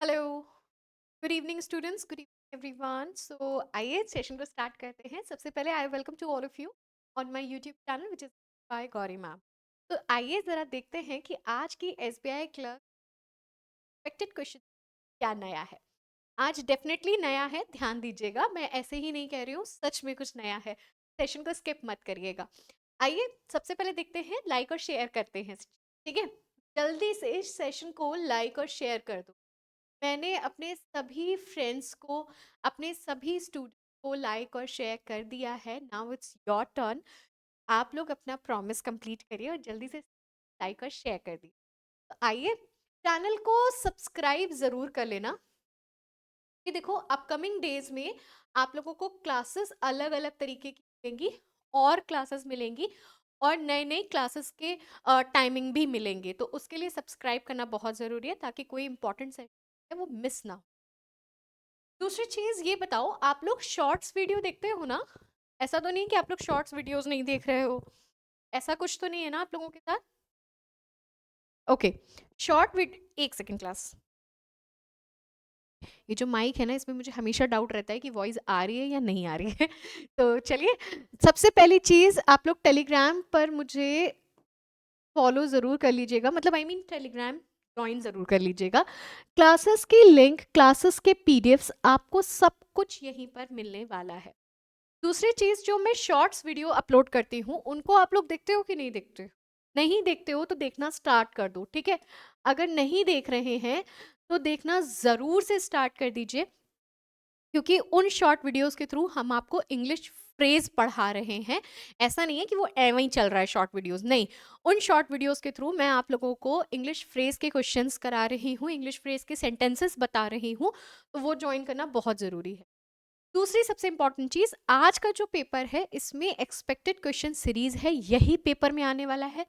Hello, good evening students, good evening everyone. So आइए session को start करते हैं। सबसे पहले I welcome to all of you on my YouTube channel which is by Gauri ma'am. तो आइए ज़रा देखते हैं कि आज की एसबीआई क्लर्क एक्सपेक्टेड क्वेश्चन क्या नया है। आज डेफिनेटली नया है, ध्यान दीजिएगा, मैं ऐसे ही नहीं कह रही हूँ, सच में कुछ नया है। सेशन को स्किप मत करिएगा। आइए सबसे पहले देखते हैं, लाइक और शेयर करते हैं, ठीक है। जल्दी से इस सेशन को लाइक और शेयर कर दो। मैंने अपने सभी फ्रेंड्स को, अपने सभी स्टूडेंट को लाइक और शेयर कर दिया है। Now it's your turn. आप लोग अपना प्रॉमिस कंप्लीट करिए और जल्दी से लाइक और शेयर कर दिए। तो आइए चैनल को सब्सक्राइब जरूर कर लेना कि देखो अपकमिंग डेज में आप लोगों को क्लासेस अलग अलग तरीके की मिलेंगी, और क्लासेस मिलेंगी, और नए नए क्लासेस के टाइमिंग भी मिलेंगे। तो उसके लिए सब्सक्राइब करना बहुत ज़रूरी है ताकि कोई इंपॉर्टेंट सेशन है वो मिस ना हो। दूसरी चीज ये बताओ, आप लोग शॉर्ट्स वीडियो देखते हो ना? ऐसा तो नहीं कि आप लोग शॉर्ट्स वीडियोस नहीं देख रहे हो, ऐसा कुछ तो नहीं है ना आप लोगों के साथ? ओके, शॉर्ट वीडियो, एक सेकेंड क्लास। ये जो माइक है ना, इसमें मुझे हमेशा डाउट रहता है कि वॉइस आ रही है या नहीं आ रही है। तो चलिए, सबसे पहली चीज, आप लोग टेलीग्राम पर मुझे फॉलो ज़रूर कर लीजिएगा, मतलब आई मीन टेलीग्राम ज्वाइन ज़रूर कर लीजिएगा। क्लासेस की लिंक, क्लासेस के पीडीएफ्स, आपको सब कुछ यहीं पर मिलने वाला है। दूसरी चीज, जो मैं शॉर्ट्स वीडियो अपलोड करती हूँ उनको आप लोग देखते हो कि नहीं देखते? नहीं देखते हो तो देखना स्टार्ट कर दो, ठीक है। अगर नहीं देख रहे हैं तो देखना जरूर से स्टार्ट कर दीजिए, क्योंकि उन शॉर्ट वीडियोस के थ्रू हम आपको इंग्लिश फ्रेज पढ़ा रहे हैं। ऐसा नहीं है कि वो एवं ही चल रहा है शॉर्ट वीडियोस, नहीं। उन शॉर्ट वीडियोस के थ्रू मैं आप लोगों को इंग्लिश फ्रेज के क्वेश्चंस करा रही हूँ, इंग्लिश फ्रेज के सेंटेंसेस बता रही हूँ। तो वो ज्वाइन करना बहुत ज़रूरी है। दूसरी सबसे इंपॉर्टेंट चीज, आज का जो पेपर है इसमें एक्सपेक्टेड क्वेश्चन सीरीज है, यही पेपर में आने वाला है।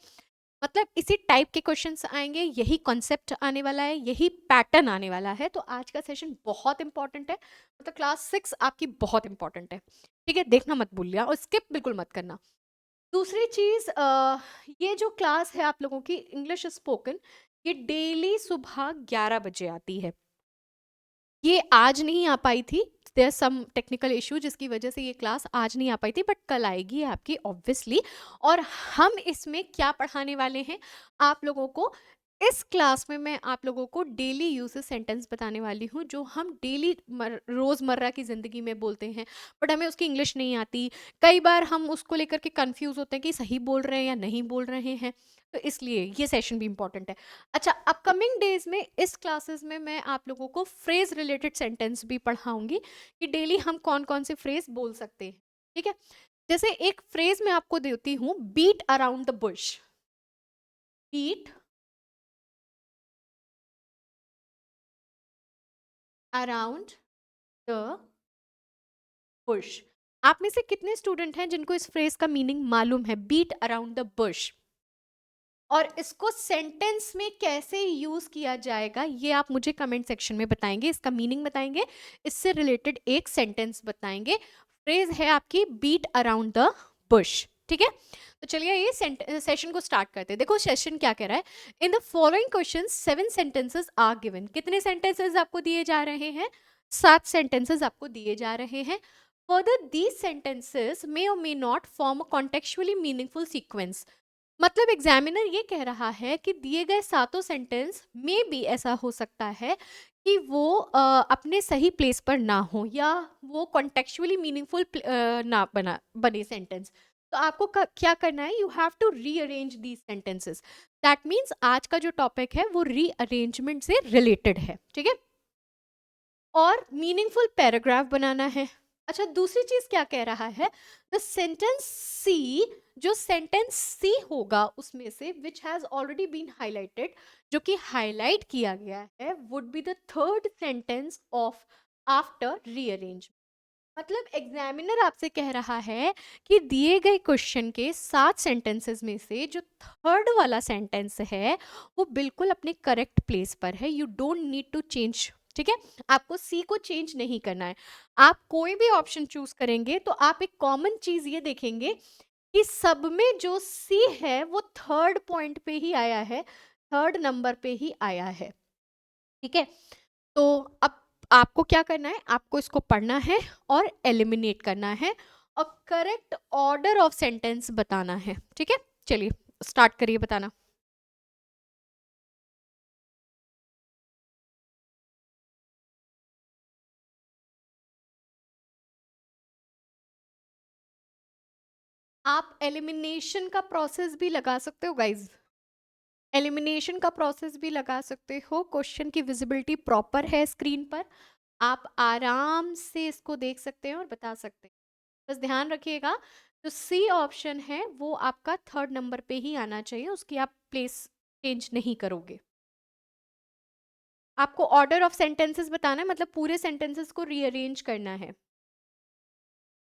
मतलब इसी टाइप के क्वेश्चंस आएंगे, यही कॉन्सेप्ट आने वाला है, यही पैटर्न आने वाला है। तो आज का सेशन बहुत इंपॉर्टेंट है, मतलब क्लास 6 आपकी बहुत इंपॉर्टेंट है, ठीक है। देखना मत भूलिएगा और स्किप बिल्कुल मत करना। दूसरी चीज, ये जो क्लास है आप लोगों की इंग्लिश स्पोकन, ये डेली सुबह 11 बजे आती है। ये आज नहीं आ पाई थी, देयर सम टेक्निकल इशू जिसकी वजह से ये क्लास आज नहीं आ पाई थी, बट कल आएगी आपकी ऑब्वियसली। और हम इसमें क्या पढ़ाने वाले हैं आप लोगों को? इस क्लास में मैं आप लोगों को डेली यूजेस सेंटेंस बताने वाली हूँ, जो हम डेली रोजमर्रा की जिंदगी में बोलते हैं, बट हमें उसकी इंग्लिश नहीं आती। कई बार हम उसको लेकर के कंफ्यूज होते हैं कि सही बोल रहे हैं या नहीं बोल रहे हैं। तो इसलिए ये सेशन भी इंपॉर्टेंट है। अच्छा, अपकमिंग डेज में इस क्लासेस में मैं आप लोगों को फ्रेज रिलेटेड सेंटेंस भी पढ़ाऊंगी कि डेली हम कौन कौन से फ्रेज बोल सकते हैं, ठीक है। जैसे एक फ्रेज मैं आपको देती हूँ, beat around the bush. Beat around the bush. आप में से कितने स्टूडेंट हैं जिनको इस फ्रेज का मीनिंग मालूम है, बीट अराउंड द बुश? और इसको सेंटेंस में कैसे यूज किया जाएगा ये आप मुझे कमेंट सेक्शन में बताएंगे, इसका मीनिंग बताएंगे, इससे रिलेटेड एक सेंटेंस बताएंगे। फ्रेज है आपकी बीट अराउंड द बुश, ठीक है। तो चलिए ये सेशन को स्टार्ट करते हैं। देखो सेशन क्या कह रहा है, in the following question 7 sentences are given. कितने सेंटेंसेस आपको दिए जा रहे हैं? 7 सेंटेंसेस आपको दिए जा रहे हैं। फर्दर दीज सेंटेंसेस मे और may not form a contextually meaningful sequence. मतलब एग्जामिनर ये कह रहा है कि दिए गए सातों सेंटेंस में भी ऐसा हो सकता है कि वो अपने सही प्लेस पर ना हो, या वो कॉन्टेक्चुअली मीनिंगफुल ना बने सेंटेंस। तो आपको क्या करना है, you have to rearrange these sentences. That means आज का जो टॉपिक है वो रीअरेंजमेंट से रिलेटेड है, ठीक है। और मीनिंगफुल पैराग्राफ बनाना है। अच्छा, दूसरी चीज क्या कह रहा है, द सेंटेंस सी, जो सेंटेंस सी होगा उसमें से which has already been highlighted, जो कि हाईलाइट किया गया है, would be the third sentence of after rearrange. मतलब एग्जामिनर आपसे कह रहा है कि दिए गए क्वेश्चन के 7 सेंटेंसेस में से जो थर्ड वाला सेंटेंस है वो बिल्कुल अपने करेक्ट प्लेस पर है। You don't need to change, ठीक है। आपको सी को चेंज नहीं करना है। आप कोई भी ऑप्शन चूज करेंगे तो आप एक कॉमन चीज ये देखेंगे कि सब में जो सी है वो थर्ड पॉइंट पे ही आया है, थर्ड नंबर पे ही आया है, ठीक है। तो अब आपको क्या करना है, आपको इसको पढ़ना है और एलिमिनेट करना है और करेक्ट ऑर्डर ऑफ सेंटेंस बताना है, ठीक है। चलिए स्टार्ट करिए बताना। आप एलिमिनेशन का प्रोसेस भी लगा सकते हो गाइज, एलिमिनेशन का प्रोसेस भी लगा सकते हो। क्वेश्चन की विजिबिलिटी प्रॉपर है स्क्रीन पर, आप आराम से इसको देख सकते हैं और बता सकते हैं। बस ध्यान रखिएगा, जो सी ऑप्शन है वो आपका थर्ड नंबर पे ही आना चाहिए, उसकी आप प्लेस चेंज नहीं करोगे। आपको ऑर्डर ऑफ सेंटेंसेस बताना है, मतलब पूरे सेंटेंसेस को रीअरेंज करना है।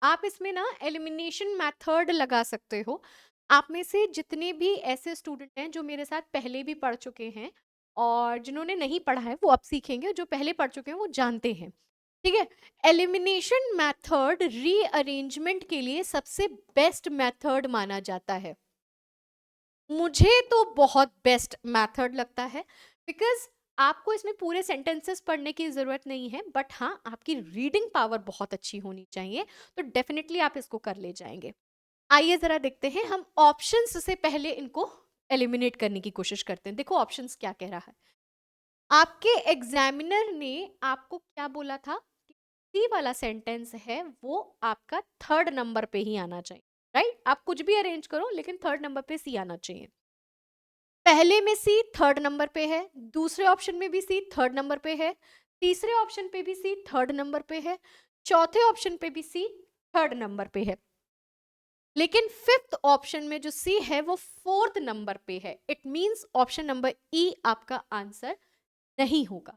आप इसमें ना एलिमिनेशन मेथड लगा सकते हो। आप में से जितने भी ऐसे स्टूडेंट हैं जो मेरे साथ पहले भी पढ़ चुके हैं और जिन्होंने नहीं पढ़ा है वो अब सीखेंगे, जो पहले पढ़ चुके हैं वो जानते हैं, ठीक है। एलिमिनेशन मेथड रीअरेंजमेंट के लिए सबसे बेस्ट मेथड माना जाता है। मुझे तो बहुत बेस्ट मेथड लगता है, बिकॉज आपको इसमें पूरे सेंटेंसेस पढ़ने की जरूरत नहीं है, बट हाँ आपकी रीडिंग पावर बहुत अच्छी होनी चाहिए, तो डेफिनेटली आप इसको कर ले जाएंगे। आइए जरा देखते हैं, हम ऑप्शंस से पहले इनको एलिमिनेट करने की कोशिश करते हैं। देखो ऑप्शंस क्या कह रहा है, आपके एग्जामिनर ने आपको क्या बोला था कि सी वाला सेंटेंस है वो आपका थर्ड नंबर पे ही आना चाहिए, राइट। आप कुछ भी अरेंज करो लेकिन थर्ड नंबर पे सी आना चाहिए। पहले में सी थर्ड नंबर पे है, दूसरे ऑप्शन में भी सी थर्ड नंबर पे है, तीसरे ऑप्शन पे भी सी थर्ड नंबर पे है, चौथे ऑप्शन पे भी सी थर्ड नंबर पे है, लेकिन फिफ्थ ऑप्शन में जो सी है वो फोर्थ नंबर पे है। इट मींस ऑप्शन नंबर ई आपका आंसर नहीं होगा।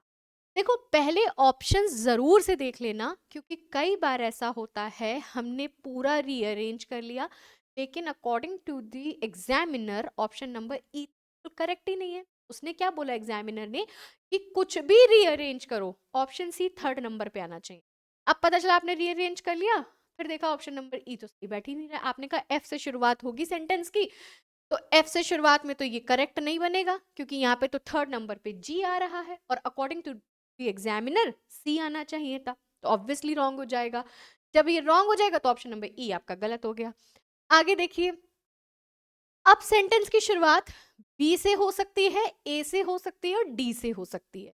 देखो पहले ऑप्शन जरूर से देख लेना, क्योंकि कई बार ऐसा होता है हमने पूरा रीअरेंज कर लिया लेकिन according to the examiner option number E तो करेक्ट ही नहीं है। उसने क्या बोला एग्जामिनर ने कि कुछ भी रीअरेंज करो ऑप्शन सी थर्ड नंबर पे आना चाहिए। अब पता चला आपने रीअरेंज कर लिया, फिर देखा ऑप्शन नंबर ई तो सही बैठ ही नहीं रहा, आपने कहा एफ से शुरुआत होगी सेंटेंस की, तो एफ से शुरुआत में तो ये करेक्ट नहीं बनेगा क्योंकि यहाँ पे तो थर्ड नंबर पे जी आ रहा है और अकॉर्डिंग टू द एग्जामिनर सी आना चाहिए था, तो ऑब्वियसली रॉन्ग हो जाएगा। जब ये रॉन्ग हो जाएगा तो ऑप्शन नंबर ई आपका गलत हो गया। आगे देखिए, अब सेंटेंस की शुरुआत बी से हो सकती है, ए से हो सकती है और डी से हो सकती है।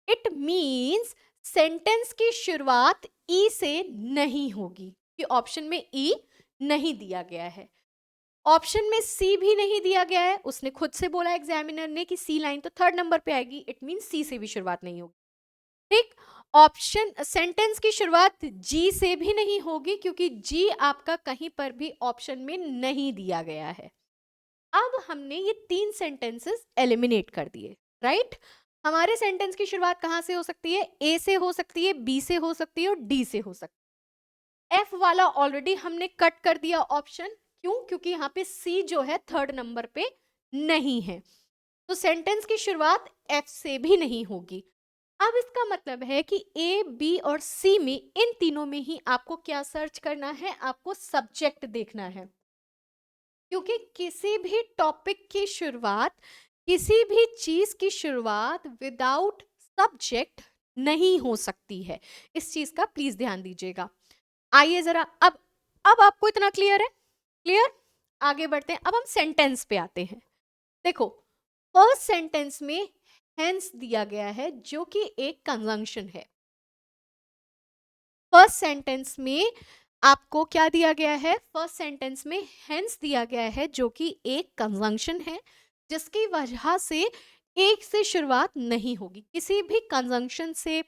इट मीन्स सेंटेंस की शुरुआत ई से नहीं होगी कि ऑप्शन में ई नहीं दिया गया है, ऑप्शन में सी भी नहीं दिया गया है। उसने खुद से बोला एग्जामिनर ने कि सी लाइन तो थर्ड नंबर पे आएगी, इट मीन सी से भी शुरुआत नहीं होगी, ठीक। ऑप्शन सेंटेंस की शुरुआत जी से भी नहीं होगी क्योंकि जी आपका कहीं पर भी ऑप्शन में नहीं दिया गया है। अब हमने ये तीन सेंटेंसेस एलिमिनेट कर दिए, राइट। हमारे सेंटेंस की शुरुआत कहां से हो सकती है, ए से हो सकती है, बी से हो सकती है और डी से हो सकती है। एफ वाला ऑलरेडी हमने कट कर दिया ऑप्शन, क्यों, क्योंकि यहाँ पे सी जो है थर्ड नंबर पे नहीं है, तो सेंटेंस की शुरुआत एफ से भी नहीं होगी। अब इसका मतलब है कि ए बी और सी में इन तीनों में ही आपको क्या सर्च करना है, आपको सब्जेक्ट देखना है, क्योंकि किसी भी टॉपिक की शुरुआत, किसी भी चीज की शुरुआत विदाउट सब्जेक्ट नहीं हो सकती है। इस चीज का प्लीज ध्यान दीजिएगा। आइए जरा अब आपको इतना क्लियर है, क्लियर। आगे बढ़ते हैं, अब हम सेंटेंस पे आते हैं। देखो फर्स्ट सेंटेंस में हेंस दिया गया है जो कि एक कंजंक्शन है। फर्स्ट सेंटेंस में आपको क्या दिया गया है, फर्स्ट सेंटेंस में हेंस दिया गया है जो कि एक कंजंक्शन है, जिसकी वजह से एक से शुरुआत नहीं होगी। किसी भी कंजंक्शन से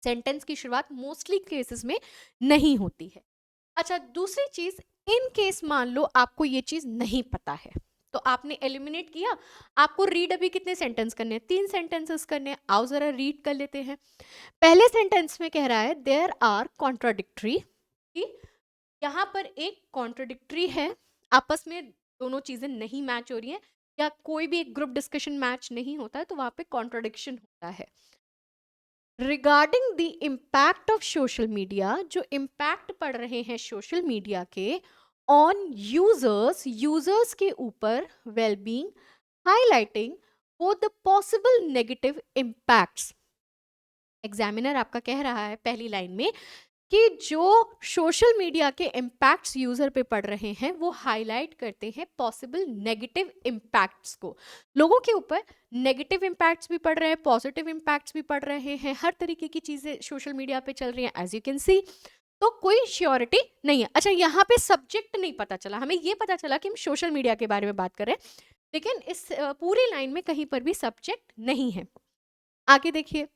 सेंटेंस की शुरुआत मोस्टली केसेस में नहीं होती है। अच्छा दूसरी चीज, इन केस मान लो आपको ये चीज नहीं पता है तो आपने एलिमिनेट किया, आपको रीड अभी कितने सेंटेंस करने हैं, तीन सेंटेंसेस करने हैं। आओ जरा रीड कर लेते हैं। पहले सेंटेंस में कह रहा है देयर आर कॉन्ट्राडिक्टरी, कि यहाँ पर एक कॉन्ट्राडिक्टरी है, आपस में दोनों चीजें नहीं मैच हो रही हैं, या कोई भी एक ग्रुप डिस्कशन मैच नहीं होता है तो वहां पे कॉन्ट्राडिक्शन होता है। Regarding the impact of social media, जो इम्पैक्ट पड़ रहे हैं सोशल मीडिया के ऑन यूजर्स, यूजर्स के ऊपर, wellbeing, highlighting both the possible negative impacts. Examiner आपका कह रहा है पहली लाइन में कि जो सोशल मीडिया के इम्पैक्ट्स यूजर पे पड़ रहे हैं वो हाईलाइट करते हैं पॉसिबल नेगेटिव इम्पैक्ट्स को। लोगों के ऊपर नेगेटिव इम्पैक्ट्स भी पड़ रहे हैं, पॉजिटिव इम्पैक्ट्स भी पड़ रहे हैं, हर तरीके की चीजें सोशल मीडिया पे चल रही हैं एज यू कैन सी। तो कोई श्योरिटी नहीं है। अच्छा, यहाँ पे सब्जेक्ट नहीं पता चला, हमें ये पता चला कि हम सोशल मीडिया के बारे में बात कर रहे हैं, लेकिन इस पूरी लाइन में कहीं पर भी सब्जेक्ट नहीं है। आगे देखिए,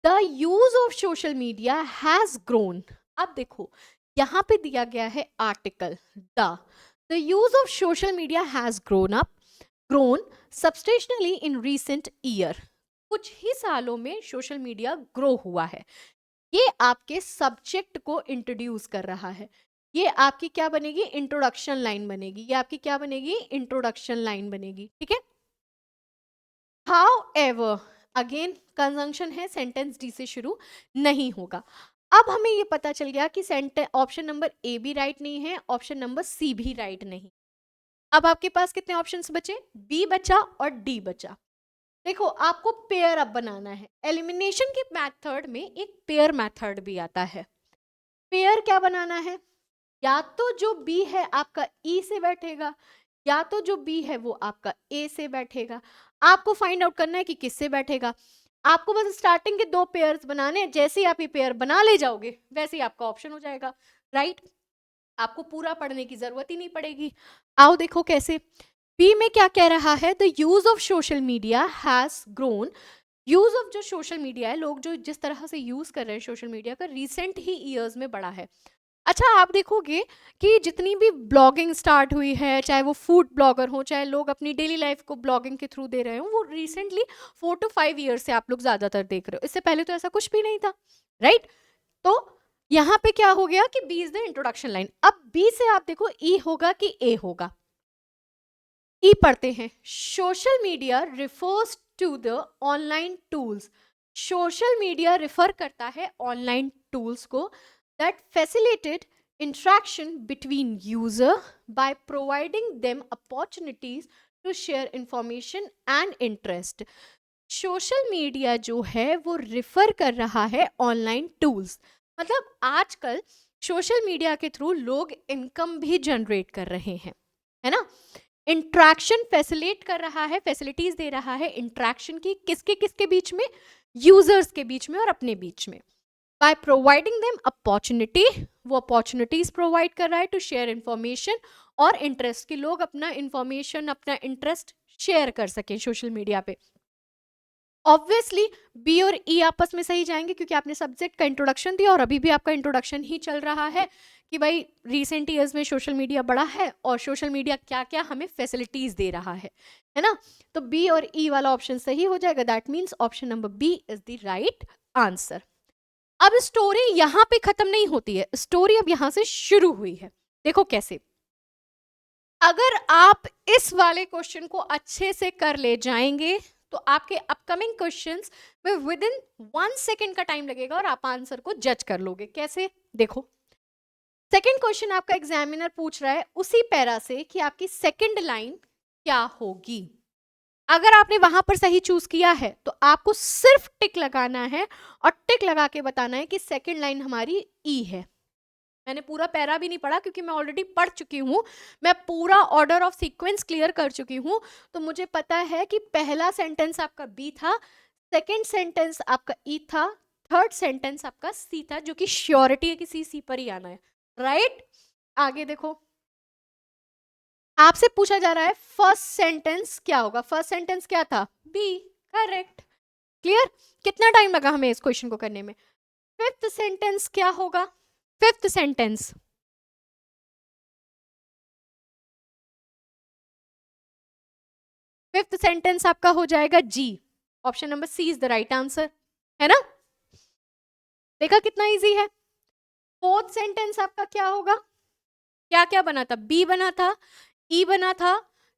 the use of social media has grown. अब देखो यहाँ पे दिया गया है article the use of social media has grown substantially in recent year. कुछ ही सालों में सोशल मीडिया ग्रो हुआ है। ये आपके सब्जेक्ट को इंट्रोड्यूस कर रहा है। ये आपकी क्या बनेगी, इंट्रोडक्शन लाइन बनेगी। ये आपकी क्या बनेगी, इंट्रोडक्शन लाइन बनेगी, ठीक है। हाउ एवर, अगेन कंजंक्शन है, सेंटेंस डी से शुरू नहीं होगा। अब हमें ये पता चल गया कि ऑप्शन नंबर ए भी राइट नहीं है, ऑप्शन नंबर सी भी राइट नहीं। अब आपके पास कितने ऑप्शंस बचे, बी बचा और डी बचा। देखो आपको पेयर अप बनाना है। एलिमिनेशन के मेथड में एक पेयर मेथड भी आता है। पेयर क्या बनाना है, या तो जो बी है आपका ई से बैठेगा, या तो जो बी है वो आपका ए से बैठेगा। आपको फाइंड आउट करना है कि किससे बैठेगा। आपको बस स्टार्टिंग के दो पेयर्स बनाने हैं, जैसे ही आप ये पेयर बना ले जाओगे वैसे ही आपका ऑप्शन हो जाएगा, राइट। आपको पूरा पढ़ने की जरूरत ही नहीं पड़ेगी। आओ देखो कैसे। बी में क्या कह रहा है, the use of social media has grown. Use of जो सोशल मीडिया है, लोग जो जिस तरह से यूज कर रहे हैं सोशल मीडिया का, रिसेंट ही ईयर्स में बढ़ा है। अच्छा, आप देखोगे कि जितनी भी ब्लॉगिंग स्टार्ट हुई है, चाहे वो फूड ब्लॉगर हो, चाहे लोग अपनी डेली लाइफ को ब्लॉगिंग के थ्रू दे रहे हो, वो रिसेंटली 4 to 5 ईयर्स से आप लोग ज्यादातर देख रहे हो। इससे पहले तो ऐसा कुछ भी नहीं था, राइट। तो यहाँ पे क्या हो गया कि B is the introduction line. अब बी से आप देखो ई होगा कि ए होगा। ई पढ़ते हैं, social media refers to the online tools. Social media refer करता है ऑनलाइन टूल्स को that facilitate interaction between user by providing them opportunities to share information and interest। Social media जो है वो रिफर कर रहा है ऑनलाइन टूल्स, मतलब आजकल सोशल मीडिया के थ्रू लोग इनकम भी जनरेट कर रहे हैं, है ना। इंट्रैक्शन फैसिलिटेट कर रहा है, फैसिलिटीज दे रहा है इंट्रैक्शन की, किसके किसके बीच में, यूजर्स के बीच में और अपने बीच में। बाय प्रोवाइडिंग देम अपॉर्चुनिटी, वो अपॉर्चुनिटीज प्रोवाइड कर रहा है टू शेयर इंफॉर्मेशन और इंटरेस्ट, कि लोग अपना इंफॉर्मेशन, अपना इंटरेस्ट शेयर कर सकें सोशल मीडिया पे। ऑब्वियसली बी और ई आपस में सही जाएंगे क्योंकि आपने सब्जेक्ट का इंट्रोडक्शन दिया और अभी भी आपका इंट्रोडक्शन ही चल रहा है कि भाई रिसेंट ईयर्स में सोशल मीडिया बढ़ा है और सोशल मीडिया क्या क्या हमें फैसिलिटीज दे रहा है ना। तो बी और ई वाला ऑप्शन सही हो जाएगा। That means option number B is the right answer. अब स्टोरी यहां पे खत्म नहीं होती है, स्टोरी अब यहां से शुरू हुई है। देखो कैसे, अगर आप इस वाले क्वेश्चन को अच्छे से कर ले जाएंगे तो आपके अपकमिंग क्वेश्चंस में विद इन 1 सेकेंड का टाइम लगेगा और आप आंसर को जज कर लोगे। कैसे, देखो सेकेंड क्वेश्चन आपका एग्जामिनर पूछ रहा है उसी पैरा से कि आपकी सेकेंड लाइन क्या होगी। अगर आपने वहां पर सही चूज किया है तो आपको सिर्फ टिक लगाना है और टिक लगा के बताना है कि सेकेंड लाइन हमारी ई है। मैंने पूरा पैरा भी नहीं पढ़ा क्योंकि मैं ऑलरेडी पढ़ चुकी हूं, मैं पूरा ऑर्डर ऑफ सीक्वेंस क्लियर कर चुकी हूं। तो मुझे पता है कि पहला सेंटेंस आपका बी था, सेकेंड सेंटेंस आपका ई था, थर्ड सेंटेंस आपका सी था, जो कि श्योरिटी है कि सी पर ही आना है, राइट। आगे देखो, आपसे पूछा जा रहा है फर्स्ट सेंटेंस क्या होगा। फर्स्ट सेंटेंस क्या था, बी, करेक्ट, क्लियर। कितना टाइम लगा हमें इस क्वेश्चन को करने में। फिफ्थ सेंटेंस क्या होगा, फिफ्थ सेंटेंस, फिफ्थ सेंटेंस आपका हो जाएगा जी। Option number C is the right answer, है ना। देखा कितना इजी है। फोर्थ सेंटेंस आपका क्या होगा, क्या क्या बना था, बी बना था, ई बना था,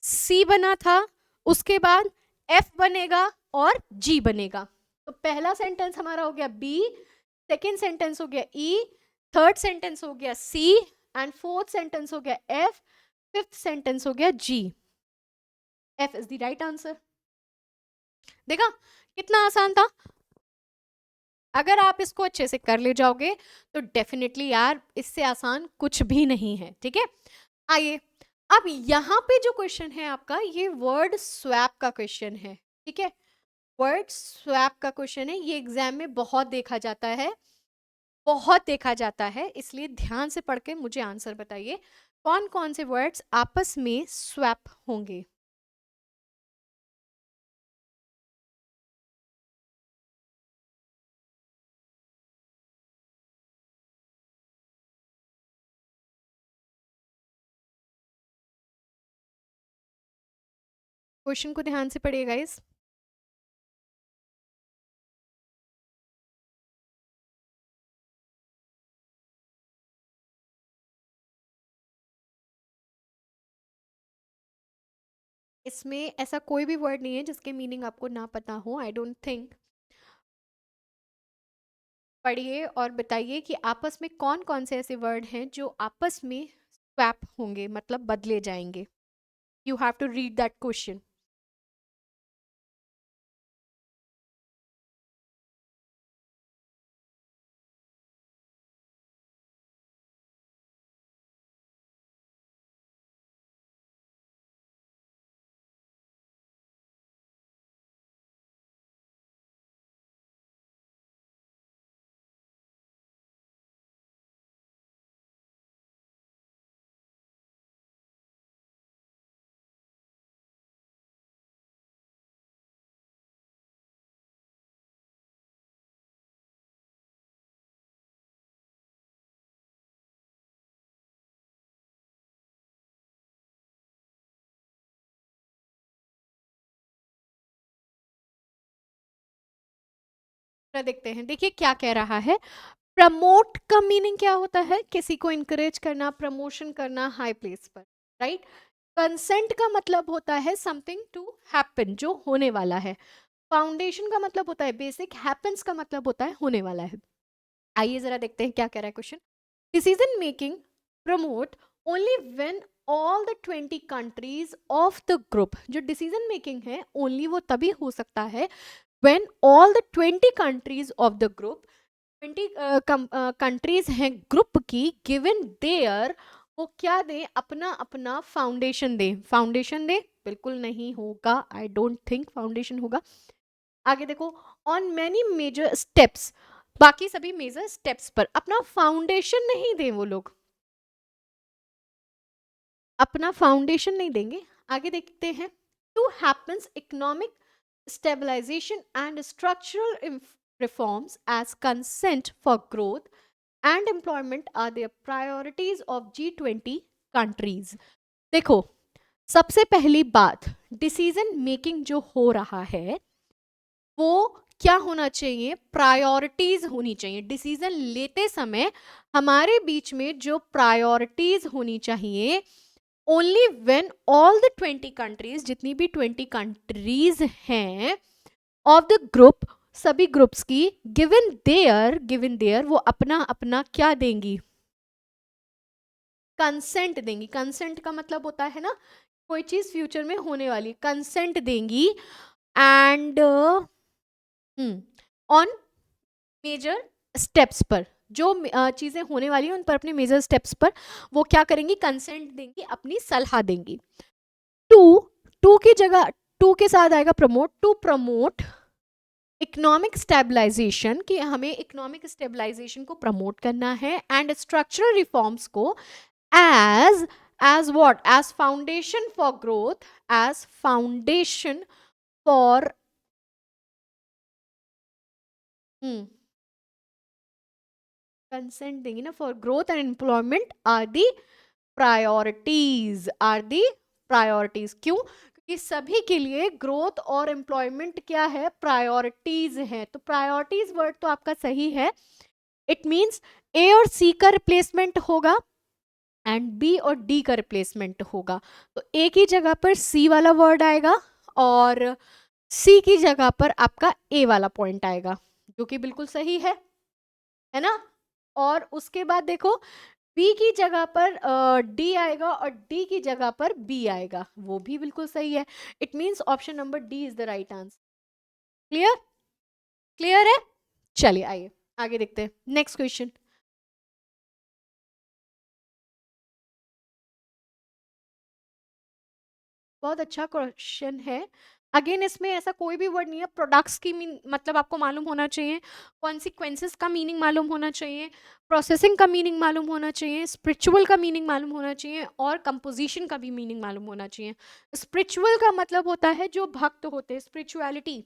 सी बना था, उसके बाद एफ बनेगा और जी बनेगा। तो पहला सेंटेंस हमारा हो गया बी, सेकेंड सेंटेंस हो गया ई, थर्ड सेंटेंस हो गया सी एंड फोर्थ सेंटेंस हो गया एफ, फिफ्थ सेंटेंस हो गया जी। F is the right answer. देखा कितना आसान था। अगर आप इसको अच्छे से कर ले जाओगे तो डेफिनेटली यार इससे आसान कुछ भी नहीं है, ठीक है। आइए, अब यहाँ पे जो क्वेश्चन है आपका, ये वर्ड स्वैप का क्वेश्चन है, ठीक है। वर्ड स्वैप का क्वेश्चन है, ये एग्जाम में बहुत देखा जाता है, बहुत देखा जाता है, इसलिए ध्यान से पढ़ के मुझे आंसर बताइए, कौन कौन से वर्ड्स आपस में स्वैप होंगे। क्वेश्चन को ध्यान से पढ़िए गाइस। इसमें ऐसा कोई भी वर्ड नहीं है जिसके मीनिंग आपको ना पता हो, आई डोंट थिंक। पढ़िए और बताइए कि आपस में कौन कौन से ऐसे वर्ड हैं जो आपस में स्वैप होंगे, मतलब बदले जाएंगे। You have to read that question. देखते हैं, देखिए क्या कह रहा है। प्रमोट का मीनिंग क्या होता है, किसी को इनकरेज करना, प्रमोशन करना हाई प्लेस पर, राइट। कंसेंट का मतलब होता है समथिंग टू हैपन, जो होने वाला है। फाउंडेशन का मतलब होता है बेसिक, हैपेंस का मतलब होता है होने वाला है। आइए जरा देखते हैं क्या कह रहा है question. Decision making promote only when all the 20 countries of the group, जो डिसीजन मेकिंग है ओनली वो तभी हो सकता है when all the 20 countries of the group, 20 countries हैं ग्रुप की, गिवन देयर, वो क्या दें, अपना अपना फाउंडेशन दें। फाउंडेशन दें, बिल्कुल नहीं होगा, आई डोंट थिंक फाउंडेशन होगा। आगे देखो, ऑन मैनी मेजर स्टेप्स, बाकी सभी मेजर स्टेप्स पर अपना फाउंडेशन नहीं दें वो लोग, अपना फाउंडेशन नहीं देंगे। आगे देखते हैं, to happens economic stabilization and structural reforms as consent for growth and employment are the priorities of G20 countries। देखो, सबसे पहली बात, डिसीजन मेकिंग जो हो रहा है वो क्या होना चाहिए, प्रायोरिटीज होनी चाहिए। डिसीजन लेते समय हमारे बीच में जो प्रायोरिटीज होनी चाहिए, only when all the 20 countries, जितनी भी 20 कंट्रीज हैं ऑफ द ग्रुप, सभी ग्रुप्स की, गिवन देयर वो अपना अपना क्या देंगी, कंसेंट देंगी। कंसेंट का मतलब होता है ना कोई चीज फ्यूचर में होने वाली, कंसेंट देंगी। एंड ऑन मेजर स्टेप्स पर, जो चीजें होने वाली हैं उन पर, अपने मेजर स्टेप्स पर वो क्या करेंगी, कंसेंट देंगी, अपनी सलाह देंगी। टू, टू की जगह, टू के साथ आएगा promote, to promote economic stabilization, कि हमें इकोनॉमिक स्टेबलाइजेशन को प्रमोट करना है, एंड स्ट्रक्चरल रिफॉर्म्स को as what, as foundation for growth, as foundation for, consent देंगे ना, for growth and employment are the priorities, are the priorities. क्यों, क्योंकि सभी के लिए ग्रोथ और एम्प्लॉयमेंट क्या है, प्रायोरिटीज है। तो प्रायोरिटीज वर्ड तो आपका सही है, इट मीन्स ए और सी का रिप्लेसमेंट होगा एंड बी और डी का रिप्लेसमेंट होगा। तो ए की जगह पर सी वाला वर्ड आएगा और सी की जगह पर आपका ए वाला पॉइंट आएगा, जो कि बिल्कुल सही है ना। और उसके बाद देखो, बी की जगह पर डी आएगा और डी की जगह पर बी आएगा, वो भी बिल्कुल सही है। It means option number D is the right answer. Clear, clear है। चलिए आइए आगे देखते हैं नेक्स्ट क्वेश्चन। बहुत अच्छा क्वेश्चन है। अगेन इसमें ऐसा कोई भी वर्ड नहीं है। प्रोडक्ट्स की मतलब आपको मालूम होना चाहिए, कॉन्सिक्वेंसेस का मीनिंग मालूम होना चाहिए, प्रोसेसिंग का मीनिंग मालूम होना चाहिए, स्पिरिचुअल का मीनिंग मालूम होना चाहिए और कंपोजिशन का भी मीनिंग मालूम होना चाहिए। स्पिरिचुअल का मतलब होता है जो भक्त होते हैं, स्पिरिचुअलिटी।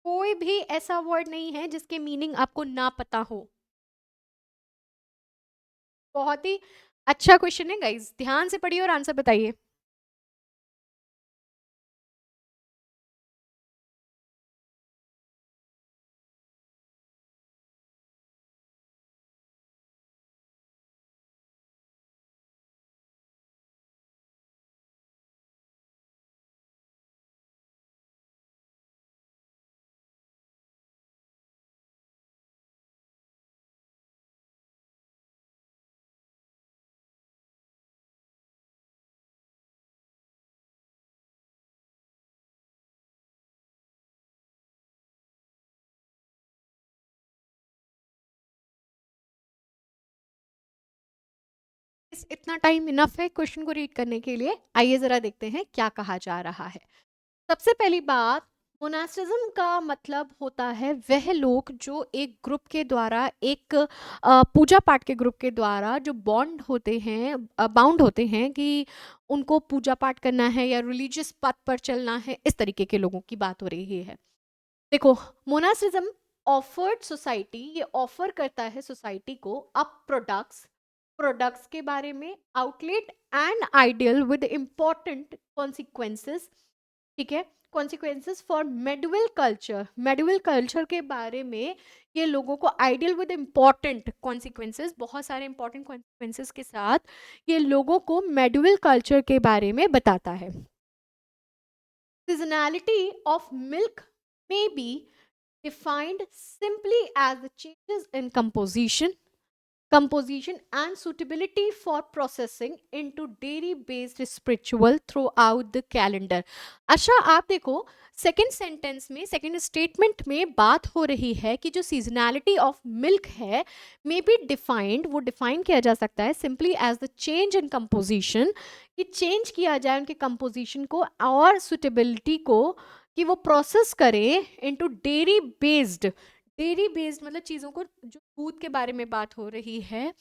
कोई भी ऐसा वर्ड नहीं है जिसके मीनिंग आपको ना पता हो। बहुत ही अच्छा क्वेश्चन है गाइस, ध्यान से पढ़िए और आंसर बताइए। इतना टाइम इनफ है क्वेश्चन को रीड करने के लिए। आइए जरा देखते हैं क्या कहा जा रहा है। सबसे पहली बात, मोनास्टिज्म का मतलब होता है वह लोग जो एक ग्रुप के द्वारा, एक पूजा पाठ के ग्रुप के द्वारा जो बॉन्ड होते हैं, बाउंड होते हैं कि उनको पूजा पाठ करना है या रिलीजियस पथ पर चलना है, इस तरीके के लोगों की बात हो रही है। देखो, मोनास्टिज्म ऑफर्ड सोसाइटी, ये ऑफर करता है सोसाइटी को अप प्रोडक्ट्स, प्रोडक्ट्स के बारे में, outlet and ideal with important consequences. ठीक है, consequences for medieval culture, medieval culture के बारे में ये लोगों को आइडियल विद इंपॉर्टेंट कॉन्सिक्वेंसेस, बहुत सारे इंपॉर्टेंट कॉन्सिक्वेंसेस के साथ ये लोगों को मेडुअल कल्चर के बारे में बताता है। Seasonality of milk may be defined simply as the changes in composition and suitability for processing into dairy based spiritual throughout the calendar। अच्छा आप देखो, सेकेंड सेंटेंस में, सेकेंड स्टेटमेंट में बात हो रही है कि जो सीजनैलिटी ऑफ मिल्क है मे बी डिफाइंड, वो डिफाइन किया जा सकता है simply as the change in composition, कि चेंज किया जाए उनके कंपोजिशन को और सुटेबिलिटी को, कि वो प्रोसेस करें into dairy based. Dairy based मतलब चीज़ों को, जो दूध के बारे में बात हो रही है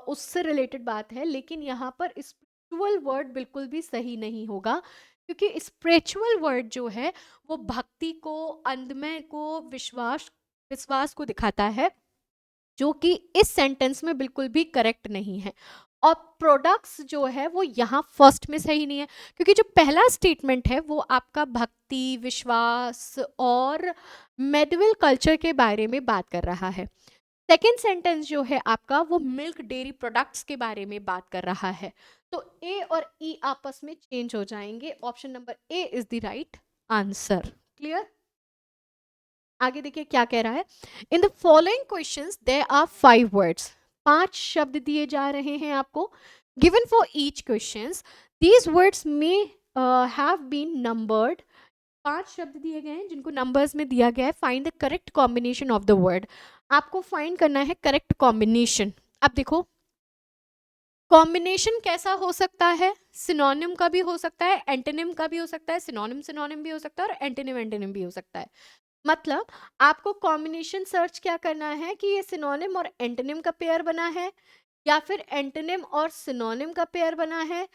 उससे रिलेटेड बात है, लेकिन यहाँ पर स्पिरिचुअल वर्ड बिल्कुल भी सही नहीं होगा, क्योंकि स्पिरिचुअल वर्ड जो है वो भक्ति को, अंधमय को, विश्वास विश्वास को दिखाता है, जो कि इस सेंटेंस में बिल्कुल भी करेक्ट नहीं है। और प्रोडक्ट्स जो है वो यहाँ फर्स्ट में सही नहीं है, क्योंकि जो पहला स्टेटमेंट है वो आपका भक्ति, विश्वास और मेडिवल कल्चर के बारे में बात कर रहा है। सेकेंड सेंटेंस जो है आपका वो मिल्क डेयरी प्रोडक्ट्स के बारे में बात कर रहा है। तो ए और ई आपस में चेंज हो जाएंगे। Option number A is the right answer. Clear? आगे देखिए क्या कह रहा है। In the following questions there are 5 words, 5 शब्द दिए जा रहे हैं आपको। Given for each questions these words में हैव बीन नंबर्ड। 5 शब्द दिए गए हैं जिनको नंबर्स में दिया गया है। Find the correct combination of the word. आपको फाइंड करना है करेक्ट कॉम्बिनेशन। अब देखो, कॉम्बिनेशन कैसा हो सकता है, सिनोनिम का भी हो सकता है, एंटोनिम का भी हो सकता है, सिनोनिम सिनोनिम भी हो सकता है और एंटोनिम एंटोनिम भी हो सकता है। मतलब आपको कॉम्बिनेशन सर्च क्या करना है कि ये सिनोनिम और एंटोनिम का पेयर बना है, या फिर एंटोनिम और सिनोनिम का पेयर बना है,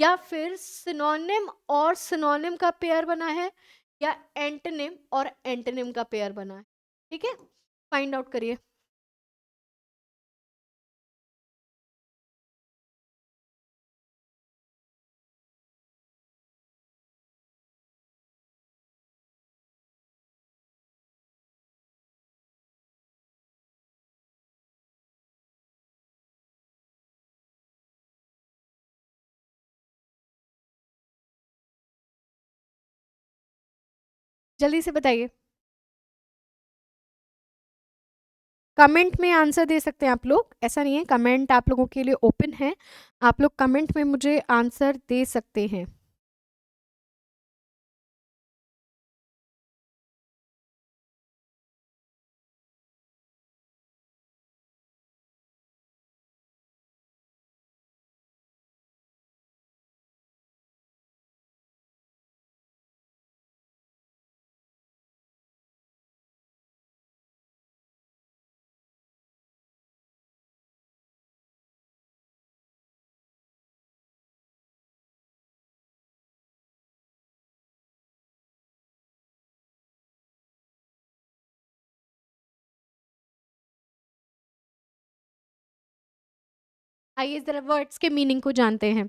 या फिर सिनोनिम और सिनोनिम का पेयर बना है, या एंटोनिम और एंटोनिम का पेयर बना है। ठीक है, फाइंड आउट करिए। जल्दी से बताइए। कमेंट में आंसर दे सकते हैं आप लोग, ऐसा नहीं है, कमेंट आप लोगों के लिए ओपन है, आप लोग कमेंट में मुझे आंसर दे सकते हैं। आइए जरा वर्ड्स के मीनिंग को जानते हैं।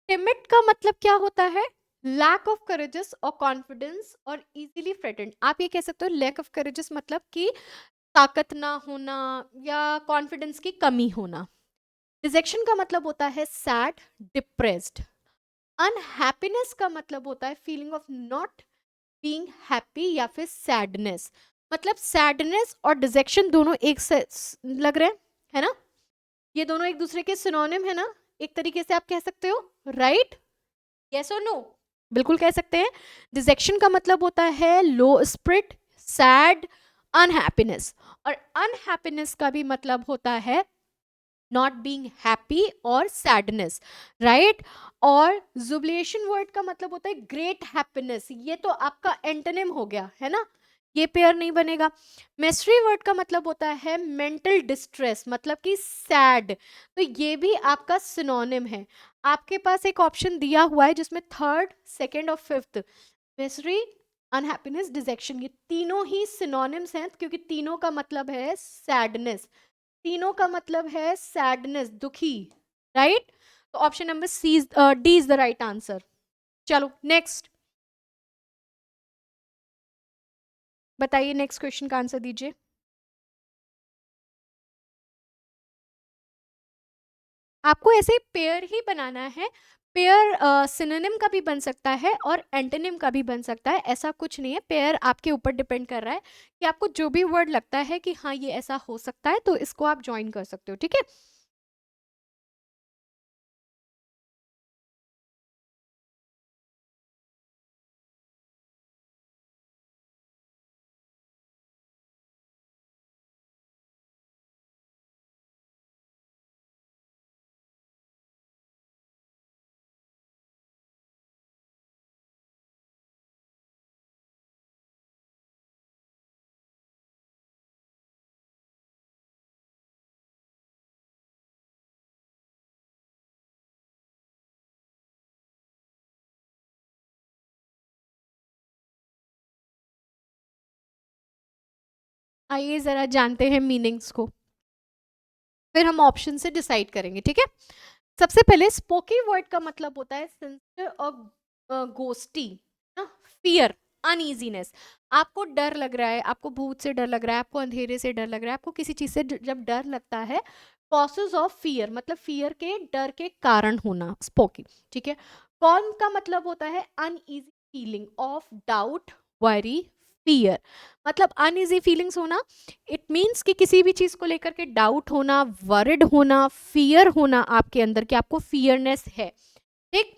टिमिड का मतलब क्या होता है? लैक ऑफ करेजेस और कॉन्फिडेंस और इजीली थ्रेटन्ड। आप ये कह सकते हो लैक ऑफ करेजेस मतलब कि ताकत ना होना या कॉन्फिडेंस की कमी होना। रिजेक्शन का मतलब होता है सैड, डिप्रेस्ड। अनहैप्पीनेस का मतलब होता है feeling of not being happy या फिर सैडनेस। मतलब सैडनेस और डिजेक्शन दोनों एक से लग रहे हैं, है ना? ये दोनों एक दूसरे के सिनोनिम है ना, एक तरीके से आप कह सकते हो, राइट? यस और नो? बिल्कुल कह सकते हैं। डिजेक्शन का मतलब होता है लो स्पिरिट, सैड, अनहैप्पीनेस। और अनहैप्पीनेस का भी मतलब होता है नॉट बीइंग हैप्पी और सैडनेस, राइट? और जुबिलेशन वर्ड का मतलब होता है ग्रेट हैप्पीनेस। ये तो आपका एंटोनिम हो गया है ना, ये पेयर नहीं बनेगा। मिस्ट्री वर्ड का मतलब होता है मेंटल डिस्ट्रेस, मतलब कि सैड, तो ये भी आपका सिनोनिम है। आपके पास एक ऑप्शन दिया हुआ है जिसमें थर्ड, सेकंड और फिफ्थ, मिस्ट्री, अनहैप्पीनेस, डिजेक्शन, ये तीनों ही सिनोनिम्स हैं क्योंकि तीनों का मतलब है सैडनेस। तीनों का मतलब है सैडनेस, दुखी, राइट? तो option number C, D is the right answer. चलो नेक्स्ट बताइए, नेक्स्ट क्वेश्चन का आंसर दीजिए। आपको ऐसे पेयर ही बनाना है। पेयर सिनोनिम का भी बन सकता है और एंटोनिम का भी बन सकता है, ऐसा कुछ नहीं है। पेयर आपके ऊपर डिपेंड कर रहा है कि आपको जो भी वर्ड लगता है कि हाँ ये ऐसा हो सकता है तो इसको आप ज्वाइन कर सकते हो, ठीक है? आइए जरा जानते हैं मीनिंग्स को, फिर हम ऑप्शन से डिसाइड करेंगे, ठीक है? सबसे पहले स्पोकी वर्ड का मतलब होता है सिंसियर और गोस्टी ना, फियर, अनईजीनेस। आपको डर लग रहा है, आपको भूत से डर लग रहा है, आपको अंधेरे से डर लग रहा है, आपको किसी चीज से जब डर लगता है, कॉसेज ऑफ फियर मतलब फियर के, डर के कारण होना, स्पोकी, ठीक है? कॉल्म का मतलब होता है uneasy feeling of doubt, worry, fear. मतलब अनईजी फीलिंग्स होना, इट मीन्स कि किसी भी चीज को लेकर के डाउट होना, वरिड होना, फियर होना आपके अंदर, कि आपको फियरनेस है, ठीक?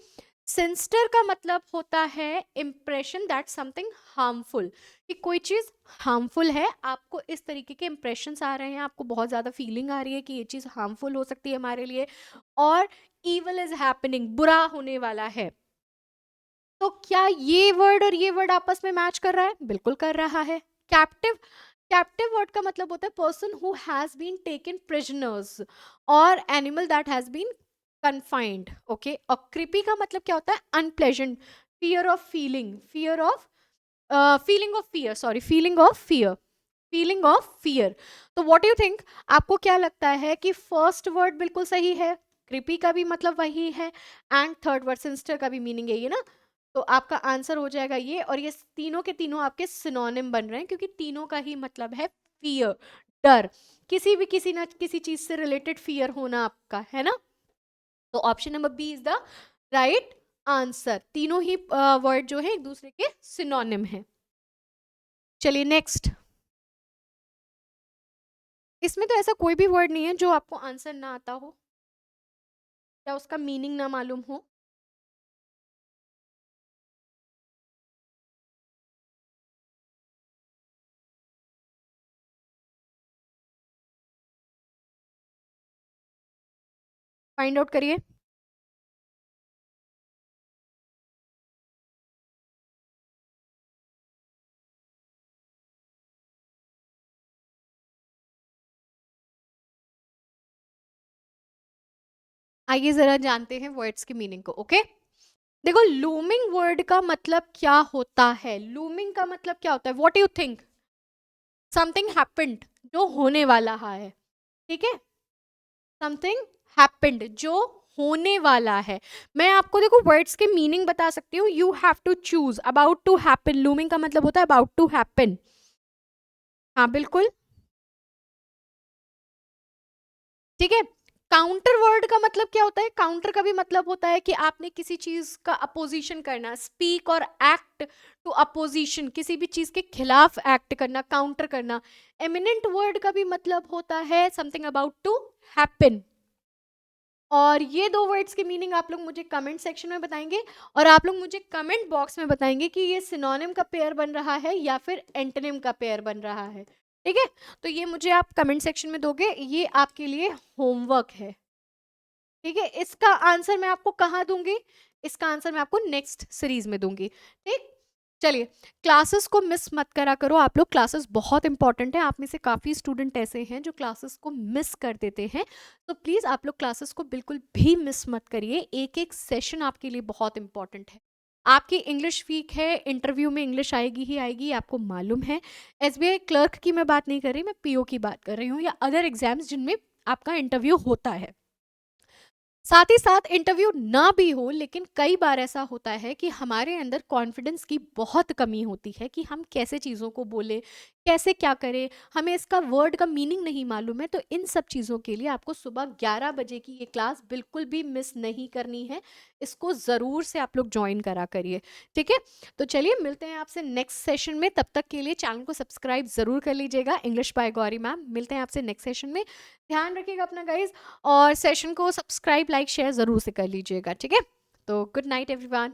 सिंस्टर का मतलब होता है इंप्रेशन दैट समथिंग हार्मफुल, कि कोई चीज हार्मफुल है, आपको इस तरीके के इंप्रेशंस आ रहे हैं, आपको बहुत ज्यादा फीलिंग आ रही है कि ये चीज हार्मफुल हो सकती है हमारे लिए, और इविल इज हैपनिंग, बुरा होने वाला है। तो क्या ये वर्ड और ये वर्ड आपस में मैच कर रहा है? बिल्कुल कर रहा है। कैप्टिव, कैप्टिव वर्ड का मतलब होता है person who has been taken prisoners और animal that has been confined, okay? और क्रिपी का मतलब क्या होता है? Unpleasant, fear of feeling, fear of feeling of fear, sorry, feeling of fear, feeling of fear. तो व्हाट यू थिंक, आपको क्या लगता है कि फर्स्ट वर्ड बिल्कुल सही है, क्रिपी का भी मतलब वही है, एंड थर्ड वर्ड सिंस्टर का भी मीनिंग यही है ना? तो आपका आंसर हो जाएगा ये, और ये तीनों के तीनों आपके सिनोनिम बन रहे हैं क्योंकि तीनों का ही मतलब है फियर, डर, किसी भी किसी ना किसी चीज से रिलेटेड फियर होना आपका, है ना? तो option number B is the right answer. तीनों ही वर्ड जो है एक दूसरे के सिनोनिम है। चलिए नेक्स्ट। इसमें तो ऐसा कोई भी वर्ड नहीं है जो आपको आंसर ना आता हो या उसका मीनिंग ना मालूम हो। फाइंड आउट करिए। आइए जरा जानते हैं वर्ड्स की मीनिंग को, ओके? देखो, लूमिंग वर्ड का मतलब क्या होता है? लूमिंग का मतलब क्या होता है? What you think? Something happened, जो होने वाला है, ठीक है? समथिंग हैपेंड, जो होने वाला है। मैं आपको देखो वर्ड्स के मीनिंग बता सकती हूँ, you have to choose. About to happen, looming का मतलब होता है अबाउट टू हैपन। हाँ बिल्कुल, ठीक है। काउंटर वर्ड का मतलब क्या होता है? काउंटर का भी मतलब होता है कि आपने किसी चीज का अपोजिशन करना, स्पीक और एक्ट टू अपोजिशन, किसी भी चीज के खिलाफ एक्ट करना, काउंटर करना। एमिनेंट वर्ड का भी मतलब होता है समथिंग अबाउट टू हैपन। और ये दो वर्ड्स के मीनिंग आप लोग मुझे कमेंट सेक्शन में बताएंगे, और आप लोग मुझे कमेंट बॉक्स में बताएंगे कि ये सिनोनिम का पेयर बन रहा है या फिर एंटोनिम का पेयर बन रहा है। ठीक है, तो ये मुझे आप कमेंट सेक्शन में दोगे, ये आपके लिए होमवर्क है। ठीक है, इसका आंसर मैं आपको कहाँ दूंगी? इसका आंसर मैं आपको नेक्स्ट सीरीज में दूंगी। ठीक, चलिए। क्लासेस को मिस मत करा करो आप लोग, क्लासेस बहुत इंपॉर्टेंट है। आप में से काफ़ी स्टूडेंट ऐसे हैं जो क्लासेस को मिस कर देते हैं, तो प्लीज़ आप लोग क्लासेस को बिल्कुल भी मिस मत करिए। एक एक सेशन आपके लिए बहुत इंपॉर्टेंट है। आपकी इंग्लिश वीक है, इंटरव्यू में इंग्लिश आएगी ही आएगी, आपको मालूम है। एसबीआई क्लर्क की मैं बात नहीं कर रही, मैं पीओ की बात कर रही हूँ, या अदर एग्जाम्स जिनमें आपका इंटरव्यू होता है। साथ ही साथ इंटरव्यू ना भी हो, लेकिन कई बार ऐसा होता है कि हमारे अंदर कॉन्फिडेंस की बहुत कमी होती है कि हम कैसे चीज़ों को बोलें, कैसे क्या करें, हमें इसका वर्ड का मीनिंग नहीं मालूम है। तो इन सब चीज़ों के लिए आपको सुबह 11 बजे की ये क्लास बिल्कुल भी मिस नहीं करनी है। इसको ज़रूर से आप लोग ज्वाइन करा करिए। ठीक है, तो चलिए मिलते हैं आपसे नेक्स्ट सेशन में। तब तक के लिए चैनल को सब्सक्राइब ज़रूर कर लीजिएगा। इंग्लिश बाय गौरी मैम, मिलते हैं आपसे नेक्स्ट सेशन में। ध्यान रखिएगा अपना गाइज, और सेशन को सब्सक्राइब लाइक शेयर ज़रूर से कर लीजिएगा। ठीक है, तो गुड नाइट एवरीवन।